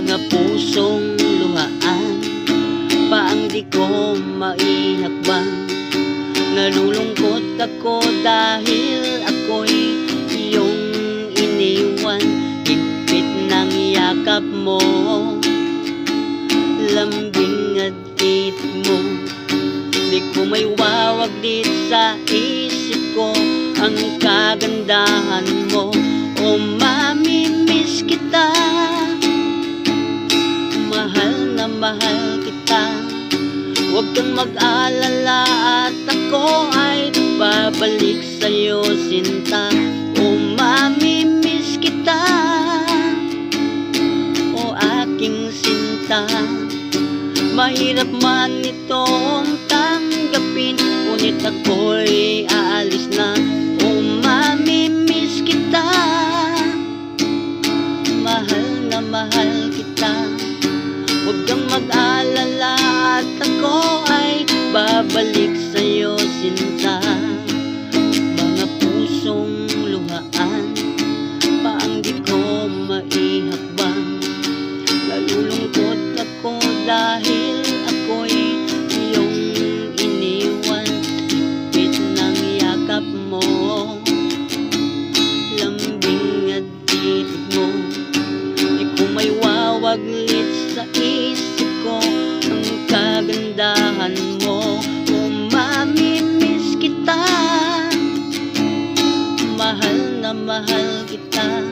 Mga pusong luhaan, paang di ko maihakbang. Nalulungkot ako dahil ako'y iyong iniwan. Higpit ng yakap mo, lambing at tiit mo. Di ko may wawaglit sa isip ko ang kagandahan mo. O mamimiss kita, mahal na mahal kita. Huwag kang mag-alala at ako ay babalik sa'yo, sinta. O mamimiss kita, o aking sinta. Mahirap man itong tanggapin, ngunit ako'y aalis na. O mamimiss kita, mahal na mahal kita. Huwag kang mag-alala at ako ay babalik sa'yo, sinta. Mga pusong luhaan, paang di ko maihakbang. Nalulungkot ako dahil ako'y iyong iniwan. Higpit ng yakap mo, lambing at titig mo. Di ko may wawaglit sa isip ko ang kagandahan mo. O mamimiss kita, mahal na mahal kita.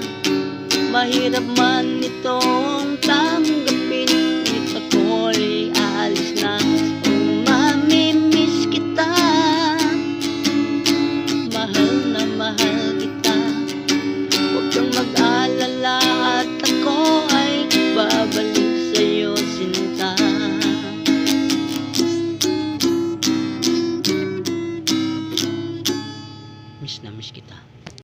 Mahirap man itong tanggapin, ngunit ako'y aalis na. O mamimiss kita, mahal na mahal kita. Huwag kang mag-alala at ako ay babalik sa'yo, sinta. Miss na miss kita.